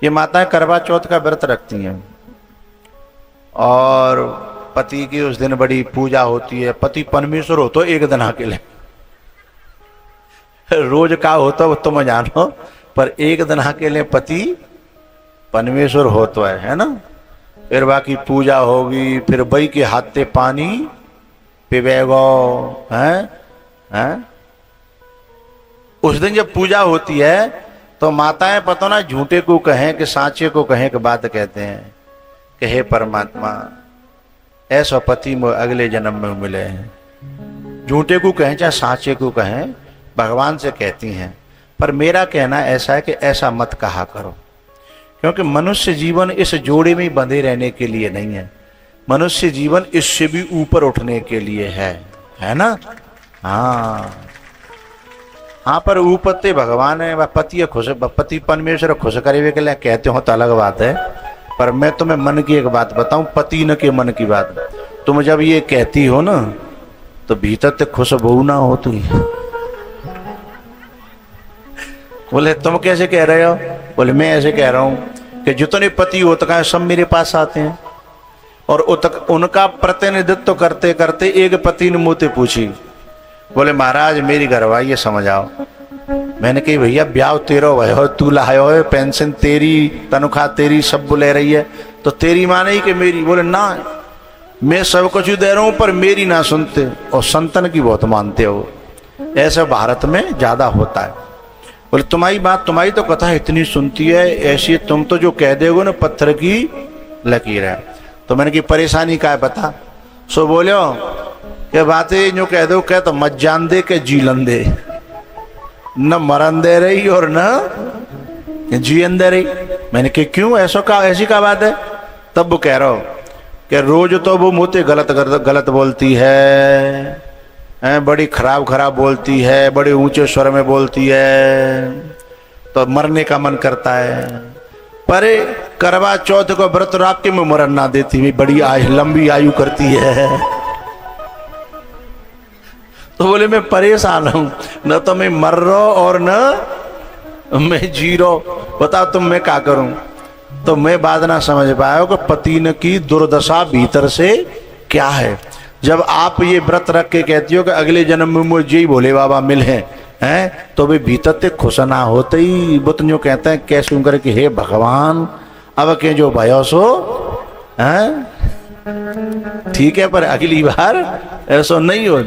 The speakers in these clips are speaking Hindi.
ये माताएं करवा चौथ का व्रत रखती हैं और पति की उस दिन बड़ी पूजा होती है। पति परमेश्वर हो तो एक दिन अकेले, रोज का होता वो तुम जानो, पर एक दिन अकेले पति परमेश्वर हो तो है ना। फिर बाकी पूजा होगी, फिर बई के हाथे पानी पिवेगो हैं। उस दिन जब पूजा होती है तो माताएं पता ना झूठे को कहें कि साचे को कहें कि बात कहते हैं कि हे परमात्मा ऐसा पति अगले जन्म में मिले हैं। झूठे को कहें चाहे साचे को कहें, भगवान से कहती हैं। पर मेरा कहना ऐसा है कि ऐसा मत कहा करो, क्योंकि मनुष्य जीवन इस जोड़े में बंधे रहने के लिए नहीं है। मनुष्य जीवन इससे भी ऊपर उठने के लिए है ना। हाँ पर ऊपरते भगवान है, पति खुश, पति परमेश्वर खुश करे के लिए कहते हो तो अलग बात है। पर मैं तुम्हें मन की एक बात बताऊं, पति न के मन की बात। तुम जब ये कहती हो ना तो भीतर ते खुश बहु ना हो तुम। बोले तुम कैसे कह रहे हो? बोले मैं ऐसे कह रहा हूं कि जितने पति होता है सब मेरे पास आते हैं और उनका प्रतिनिधित्व करते करते एक पति ने मुझसे पूछी, बोले महाराज मेरी घरवाई ये समझ आओ। मैंने कही भैया ब्याह तेरा हो, तू लायो है, पेंशन तेरी, तनख्वाह तेरी, सब ले रही है, तो तेरी माने ही कि मेरी? बोले ना मैं सब कुछ दे रहा हूं पर मेरी ना सुनते और संतन की बहुत मानते हो। ऐसा भारत में ज्यादा होता है। बोले तुम्हारी बात, तुम्हारी तो कथा इतनी सुनती है, ऐसी तुम तो जो कह दोगे ना पत्थर की लकीर है। तो मैंने की परेशानी का है बता। सो बोलो कि बातें जो कह दो, कह तो मत जान दे के जीलन दे, न मरन दे रही और न जीवन दे रही। मैंने कहा क्यों ऐसी का बात है? तब वो कह रहा हो कि रोज तो वो मुझे गलत बोलती है, बड़ी खराब बोलती है, बड़े ऊंचे स्वर में बोलती है, तो मरने का मन करता है। पर करवा चौथ को व्रत रख के मैं मरन ना देती, बड़ी लंबी आयु करती है। तो बोले मैं परेशान हूं, न तो मैं मर रहा और न मैं जी रहा, बताओ तुम मैं क्या करूं? तो मैं बात ना समझ पाया कि पति न की दुर्दशा भीतर से क्या है। जब आप ये व्रत रख के कहती हो कि अगले जन्म में मुझे ही भोले बाबा मिले हैं, तो वे भीतर से खुश ना होते ही बुत जो कहते हैं कैसे कर के हे भगवान अब के जो भयो सो हैं। ठीक है पर अगली बार ऐसा नहीं हो।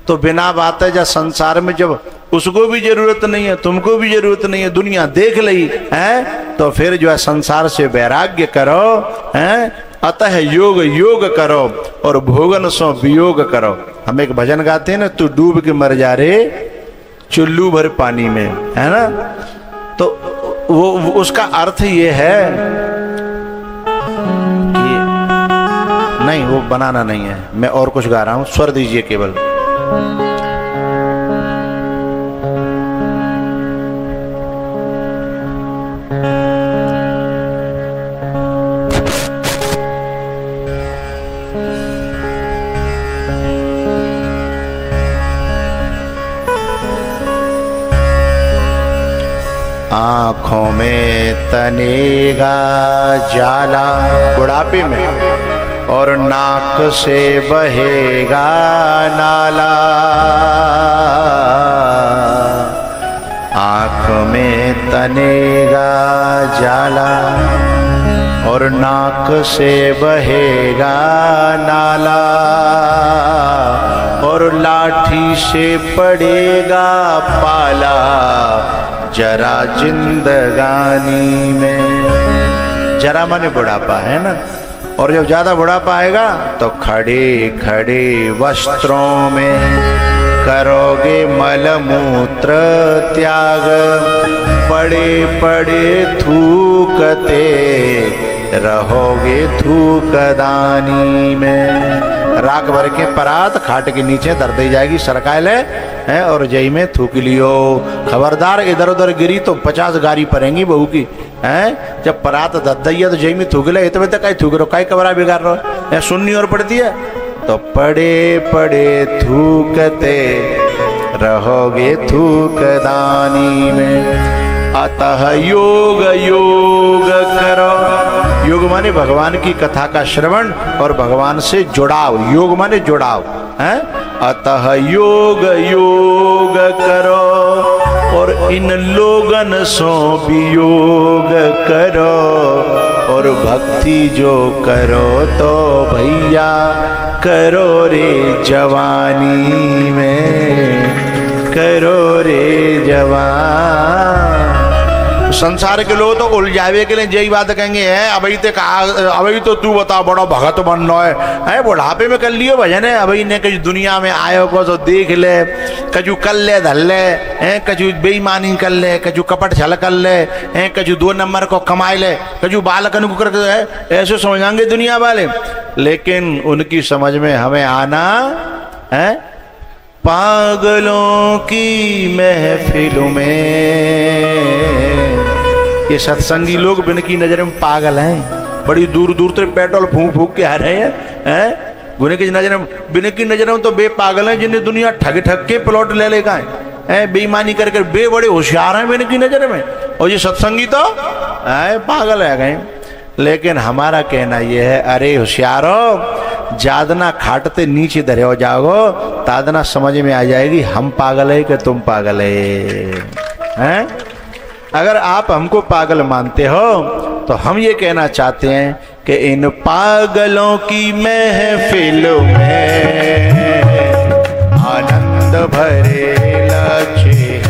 तो बिना बात है जब संसार में जब उसको भी जरूरत नहीं है, तुमको भी जरूरत नहीं है, दुनिया देख ली है, तो फिर जो है संसार से वैराग्य करो हैं। अतः योग करो और भोगन सो वियोग करो। हम एक भजन गाते हैं ना, तू डूब के मर जा रे चुल्लू भर पानी में, है ना। तो वो उसका अर्थ ये है कि नहीं वो बनाना नहीं है, मैं और कुछ गा रहा हूं, स्वर दीजिए केवल। आँखों में तनेगा जाला बुढ़ापे में और नाक से बहेगा नाला। आँख में तनेगा जाला और नाक से बहेगा नाला और लाठी से पड़ेगा पाला जरा जिंदगानी में। जरा माने बुढ़ापा है ना, और जब ज्यादा बुढ़ापा आएगा तो खड़े खड़े वस्त्रों में करोगे मलमूत्र त्याग, पड़े पड़े थूकते रहोगे थूकदानी में। राख भर के परात खाट के नीचे दर दी जाएगी सरकाले है और जई में थूक लियो। खबरदार इधर उधर गिरी तो 50 गारी पड़ेंगी बहू की है। जब परात दद दी है तो जई में थूक ले, इतने तक कहीं थूक रहो, कहीं कबरा बिगाड़ रहो है। सुननी और पड़ती है तो पड़े पड़े थूकते रहोगे थूकदानी में। अतः योग माने भगवान की कथा का श्रवण और भगवान से जुड़ाव। योग माने जुड़ाव है। अतः योग योग करो और इन लोगन सो भी योग करो, और भक्ति जो करो तो भैया करो रे जवानी में, करो रे जवान। संसार के लोग तो उलझावे के लिए यही बात कहेंगे है, अभी तो तू बता बड़ा भगत बन रहा है, बुढ़ापे में कर लियो भजन है। अभी ने कहीं दुनिया में आयो को तो देख ले, कजू कर ले धल ले हैं, कजू बेईमानी कर ले, कजू कपट छल कर ले हैं, कजू 2 नंबर को कमाए ले, कजू बालकन को करके है, ऐसे समझाएंगे दुनिया वाले। लेकिन उनकी समझ में हमें आना है पागलों की महफिलों में। ये सत्संगी लोग बिन की नजर में पागल हैं, बड़ी दूर दूर से पेट्रोल फूंक फूंक के आ रहे हैं। गुने की नजर में, बिन की नजर में तो बे पागल हैं, जिन्हें दुनिया ठग ठग के प्लॉट ले लेगा है, बेईमानी करके बे बड़े होशियार हैं बिन की नजर में, और ये सत्संगी तो पागल है गए। लेकिन हमारा कहना यह है, अरे होशियारो, जादना खाटते नीचे धरे हो जाओ, तादना समझ में आ जाएगी हम पागल है कि तुम पागल हैं। अगर आप हमको पागल मानते हो तो हम ये कहना चाहते हैं कि इन पागलों की महफिलों में आनंद भरे लक्ष्य हैं।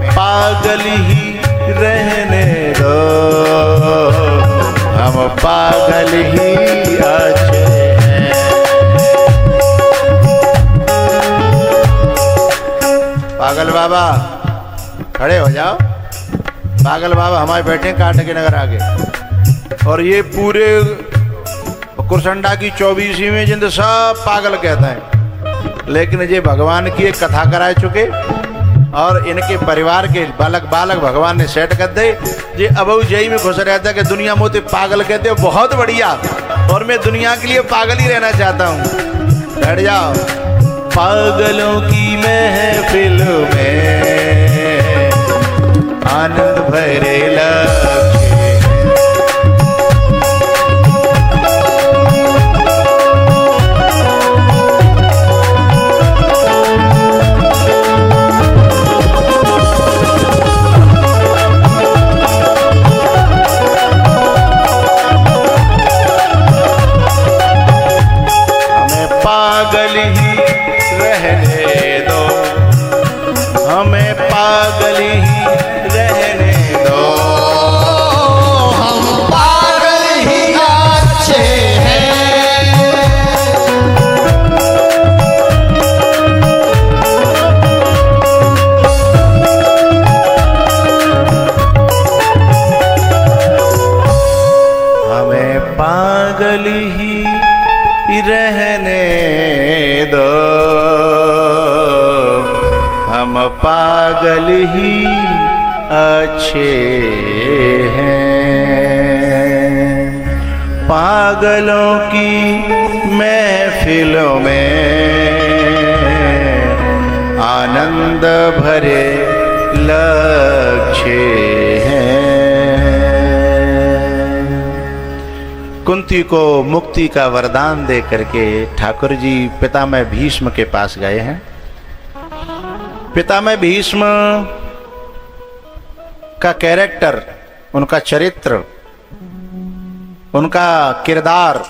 पागल ही रहने दो, हम पागल ही अच्छे हैं। पागल बाबा खड़े हो जाओ, पागल बाबा हमारे बैठे कांटे के नगर आगे, और ये पूरे कुरसंडा की 24वीं में जिंद सब पागल कहते हैं। लेकिन ये भगवान की एक कथा करा चुके और इनके परिवार के बालक भगवान ने सेट कर दे। ये अब जय में घुस रहता है कि दुनिया मोते पागल कहते हो, बहुत बढ़िया, और मैं दुनिया के लिए पागल ही रहना चाहता हूँ। बैठ जाओ। पागलों की महफिल में आनंद भरे लक्ष्य। पागल ही रहने दो, हमें पागल ही रहने दो, हम पागल ही अच्छे हैं। हमें पागल ही रहने दो, हम पागल ही अच्छे हैं। पागलों की महफिलों में आनंद भरे लक्ष्य हैं। कुंती को मुक्ति का वरदान दे करके ठाकुर जी पितामह भीष्म के पास गए हैं। पितामह भीष्म का कैरेक्टर, उनका चरित्र, उनका किरदार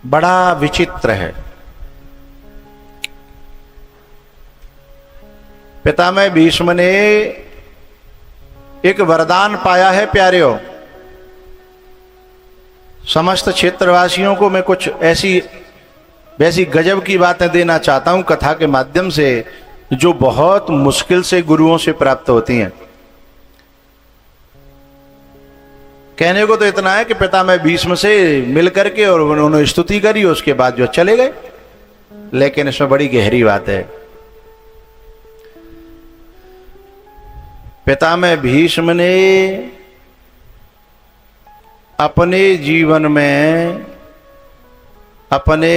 बड़ा विचित्र है। पितामह भीष्म ने एक वरदान पाया है प्यारेओ। समस्त क्षेत्रवासियों को मैं कुछ ऐसी वैसी गजब की बातें देना चाहता हूं कथा के माध्यम से, जो बहुत मुश्किल से गुरुओं से प्राप्त होती हैं। कहने को तो इतना है कि पितामह भीष्म से मिल करके और उन्होंने स्तुति करी, उसके बाद जो चले गए, लेकिन इसमें बड़ी गहरी बात है। पितामह भीष्म ने अपने जीवन में अपने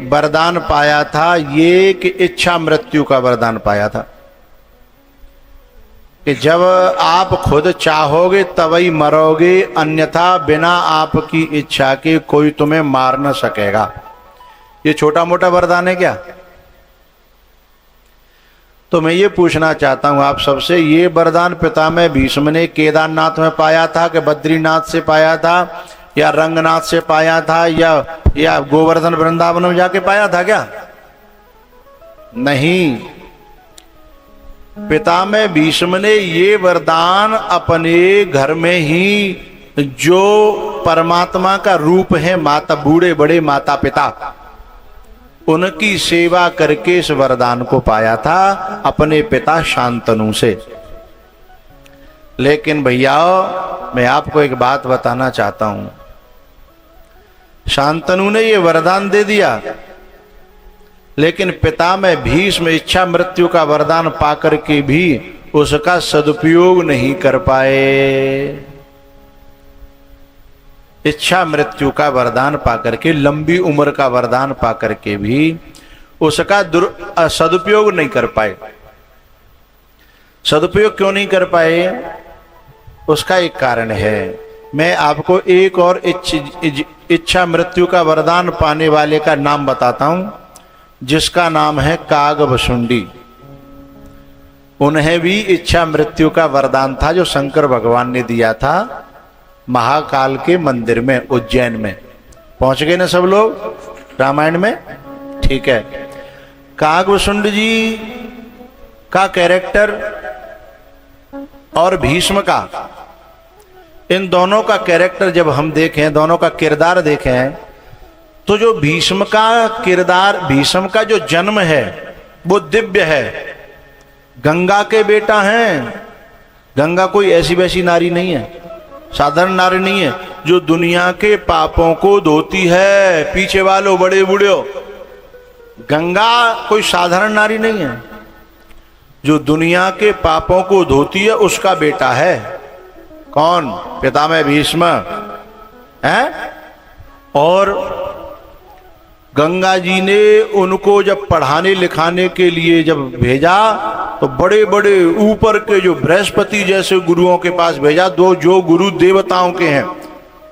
वरदान पाया था ये कि इच्छा मृत्यु का वरदान पाया था कि जब आप खुद चाहोगे तभी मरोगे, अन्यथा बिना आपकी इच्छा के कोई तुम्हें मार न सकेगा। ये छोटा मोटा वरदान है क्या? तो मैं ये पूछना चाहता हूं आप सबसे, ये वरदान पितामह भीष्म ने केदारनाथ में पाया था कि बद्रीनाथ से पाया था या रंगनाथ से पाया था या गोवर्धन वृंदावन में जाके पाया था क्या? नहीं, पितामह भीष्म ने ये वरदान अपने घर में ही जो परमात्मा का रूप है, माता बूढ़े बड़े माता पिता, उनकी सेवा करके इस वरदान को पाया था अपने पिता शांतनु से। लेकिन भैया मैं आपको एक बात बताना चाहता हूं, शांतनु ने ये वरदान दे दिया, लेकिन पितामह भीष्म इच्छा मृत्यु का वरदान पाकर के भी उसका सदुपयोग नहीं कर पाए। इच्छा मृत्यु का वरदान पाकर के, लंबी उम्र का वरदान पाकर के भी उसका सदुपयोग नहीं कर पाए। सदुपयोग क्यों नहीं कर पाए? उसका एक कारण है। मैं आपको एक और इच्छा मृत्यु का वरदान पाने वाले का नाम बताता हूं, जिसका नाम है कागभशुंडी। उन्हें भी इच्छा मृत्यु का वरदान था जो शंकर भगवान ने दिया था महाकाल के मंदिर में, उज्जैन में। पहुंच गए ना सब लोग रामायण में? ठीक है। कागभशुंडी जी का कैरेक्टर और भीष्म का, इन दोनों का कैरेक्टर जब हम देखें, दोनों का किरदार देखें, तो जो भीष्म का किरदार, भीष्म का जो जन्म है वो दिव्य है। गंगा के बेटा हैं। गंगा कोई ऐसी वैसी नारी नहीं है, साधारण नारी नहीं है जो दुनिया के पापों को धोती है। पीछे वालों बड़े बूढ़े, गंगा कोई साधारण नारी नहीं है, जो दुनिया के पापों को धोती है, उसका बेटा है। कौन? पितामह भीष्म है। और गंगा जी ने उनको जब पढ़ाने लिखाने के लिए जब भेजा, तो बड़े बड़े ऊपर के जो बृहस्पति जैसे गुरुओं के पास भेजा, दो जो गुरु देवताओं के हैं,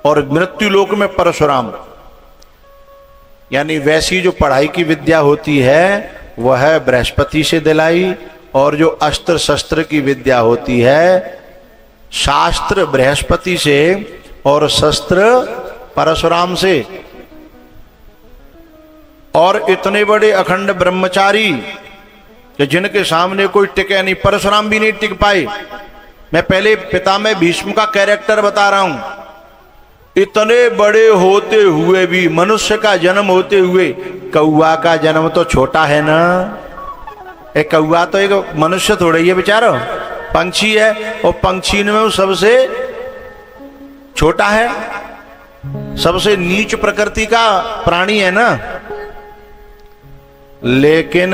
और मृत्यु लोक में परशुराम। यानी वैसी जो पढ़ाई की विद्या होती है वह बृहस्पति से दिलाई, और जो अस्त्र शस्त्र की विद्या होती है, शास्त्र बृहस्पति से और शस्त्र परशुराम से। और इतने बड़े अखंड ब्रह्मचारी कि जिनके सामने कोई टिके नहीं, परशुराम भी नहीं टिक पाए। मैं पहले पितामह भीष्म का कैरेक्टर बता रहा हूं। इतने बड़े होते हुए भी, मनुष्य का जन्म होते हुए, कौआ का जन्म तो छोटा है ना। एक कौआ तो एक मनुष्य थोड़ा ही है बेचारा, पंछी है, और पंछी में वो सबसे छोटा है, सबसे नीच प्रकृति का प्राणी है ना। लेकिन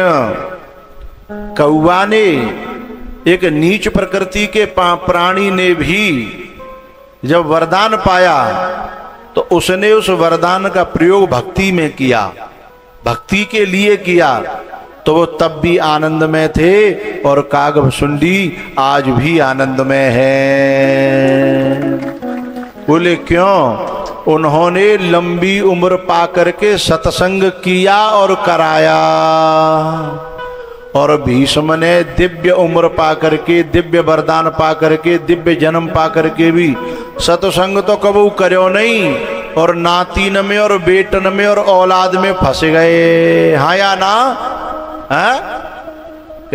कौआ ने, एक नीच प्रकृति के प्राणी ने भी जब वरदान पाया, तो उसने उस वरदान का प्रयोग भक्ति में किया, भक्ति के लिए किया, तो वो तब भी आनंद में थे, और कागभशुंडी आज भी आनंद में है। बोले क्यों? उन्होंने लंबी उम्र पा करके सत्संग किया और कराया। और भीष्म ने दिव्य उम्र पा करके, दिव्य वरदान पा करके, दिव्य जन्म पा करके भी सत्संग तो कबू करो नहीं, और नातीन में और बेटन में और औलाद में फंस गए। हाँ या ना? है?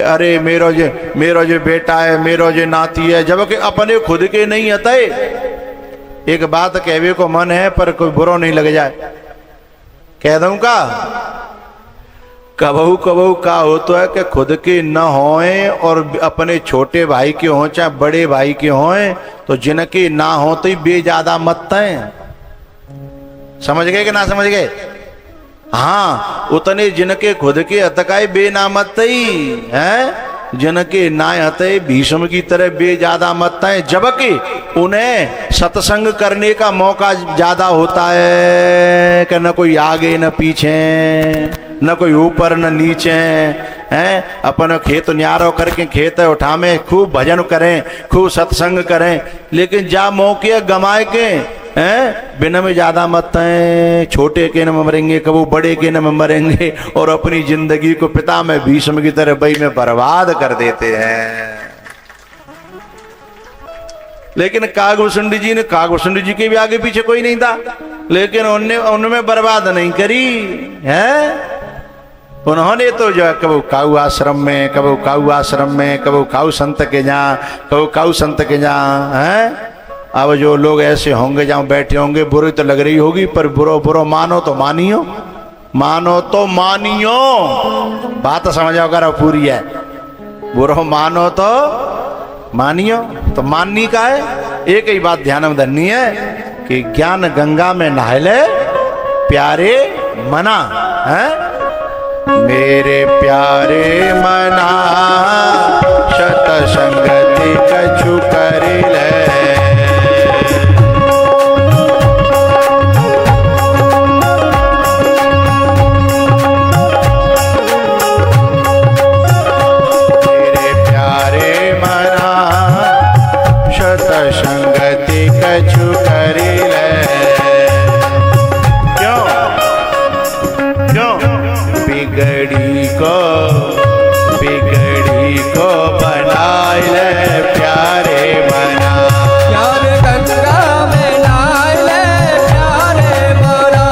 अरे मेरो जो बेटा है, मेरो जो नाती है, जबकि अपने खुद के नहीं अतः। एक बात कहवे को मन है, पर कोई बुरा नहीं लग जाए, कह दूं का? कबहू कबहू का होता है कि खुद के न होए और अपने छोटे भाई के हों चाहे बड़े भाई के हों, तो जिनके ना हो तो ही बे ज्यादा मत हैं। समझ गए कि ना समझ गए? हाँ, उतने जिनके खुद के हतकाए बे ना मत ही हैं, जिनके ना हते भीष्म की तरह बे ज्यादा मत हैं, जबकि उन्हें सत्संग करने का मौका ज्यादा होता है कि न कोई आगे न पीछे, न कोई ऊपर न नीचे हैं। अपन खेत न्यारो करके खेत उठावे, खूब भजन करें, खूब सत्संग करें, लेकिन जा मौके गमाए के हैं बिना में ज्यादा मत हैं। छोटे के न मरेंगे, कबू बड़े के न मरेंगे, और अपनी जिंदगी को पिता में भीष्म की तरह बई में बर्बाद कर देते हैं। लेकिन कागभूषण जी ने, कागभूषण जी के भी आगे पीछे कोई नहीं था, लेकिन उनमें बर्बाद नहीं करी है। उन्होंने तो जो कबू काऊ आश्रम में, कबू काऊ आश्रम में, कबू काऊ संत के जहाँ, कबू काऊ संत के जहाँ है। अब जो लोग ऐसे होंगे जहाँ बैठे होंगे, बुरी तो लग रही होगी, पर बुरो बुरो मानो तो मानियो, मानो तो मानियो, बात समझो करो पूरी है। बुरो मानो तो मानियो, तो माननी का है एक ही बात ध्यान में धरनी है कि ज्ञान गंगा में नहाए ले प्यारे मना है। मेरे प्यारे मना शत संगति कछु कर ले, बिगड़ी को बनाए ले प्यारे मना, प्यारे गंगा में नहाए ले प्यारे मना।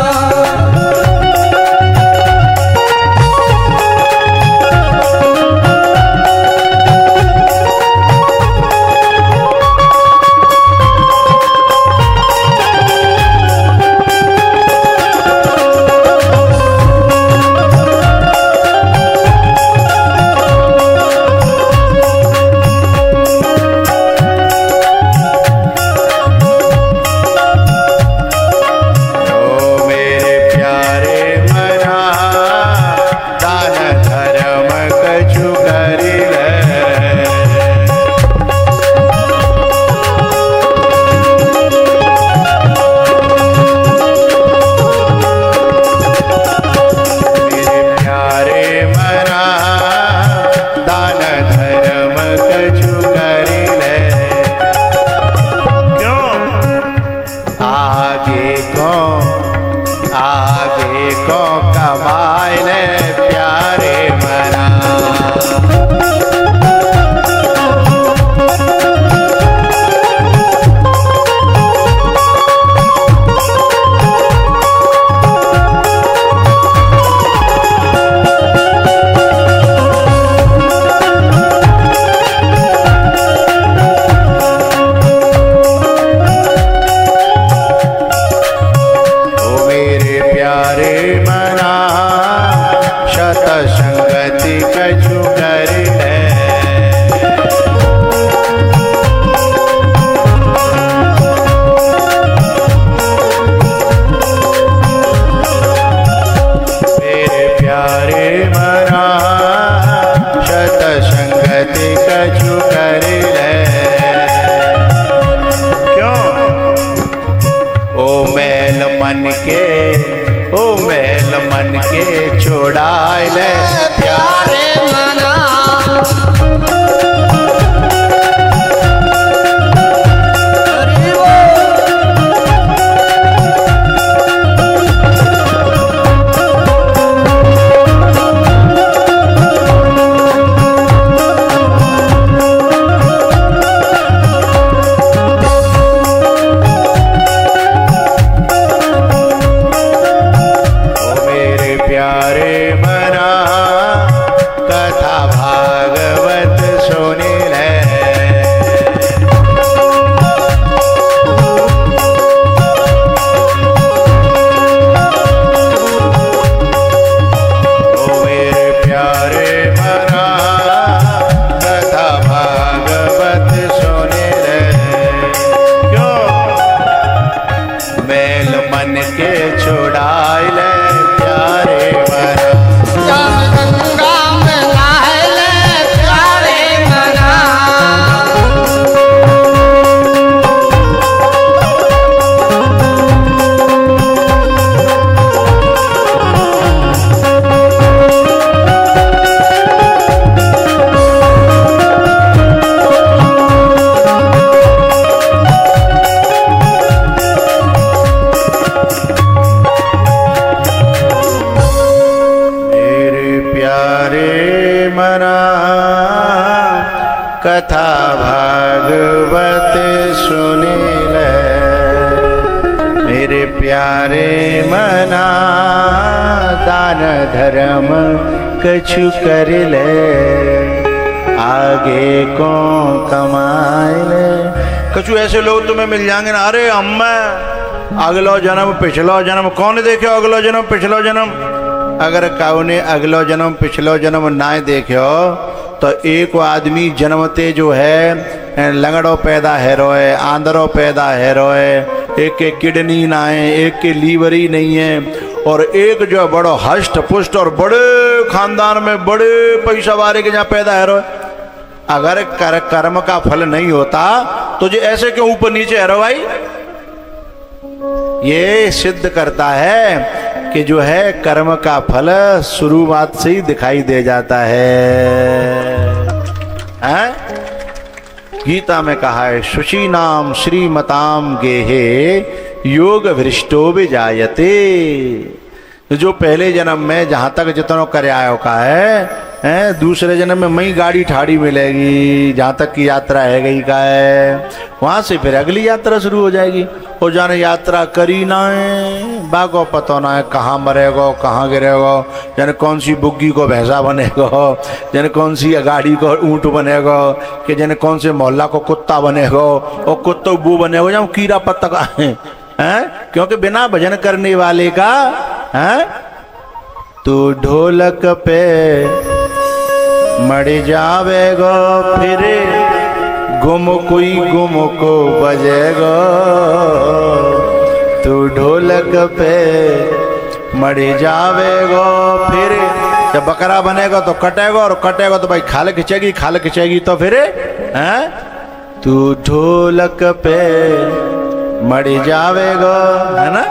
मेरे प्यारे मना दान धर्म कछु कर ले आगे को कमाए ले। कछु ऐसे लोग तुम्हें मिल जाएंगे ना, अरे अम्मा अगलो जन्म पिछलो जन्म कौन देखे अगलो जन्म पिछलो जन्म। अगर कौने अगलो जन्म पिछलो जन्म ना देखो तो एक आदमी जन्मते जो है लंगड़ो पैदा है रोए, आंदरो पैदा है रोए, एक के किडनी ना है, एक के लीवर ही नहीं है, और एक जो बड़ो हष्ट पुष्ट और बड़े खानदान में बड़े पैसा वाले के जहाँ पैदा है रोए। अगर कर्म का फल नहीं होता तो जो ऐसे क्यों ऊपर नीचे है रो भाई। ये सिद्ध करता है कि जो है कर्म का फल शुरुआत से ही दिखाई दे जाता है? गीता में कहा है शुचि नाम श्रीमताम गेहे योग भ्रष्टो विजायते। जो पहले जन्म में जहां तक जितना कर आयो का है दूसरे जन्म में मई गाड़ी ठाड़ी मिलेगी, जहां तक की यात्रा है गई का है, वहां से फिर अगली यात्रा शुरू हो जाएगी। और जाने यात्रा करी ना है, बागो पता ना है कहाँ मरेगो कहाँ गिरेगो, जाने कौन सी बुग्गी को भैंसा बनेगो, जाने कौन सी गाड़ी को ऊँट बनेगो, कि जाने कौन से मोहल्ला को कुत्ता बनेगो, और कुत्तो बू बनेगो जहाँ कीड़ा पत्ता का है। क्योंकि बिना भजन करने वाले का तू ढोलक पे मर जावेगो फिर गुम कोई गुम को बजेगो। तू ढोलक पे मर जावेगो फिर जब बकरा बनेगा तो कटेगा, और कटेगा तो भाई खाल खिंचेगी, खाल खिंचेगी तो फिर तू ढोलक पे मर जावेगो, है ना।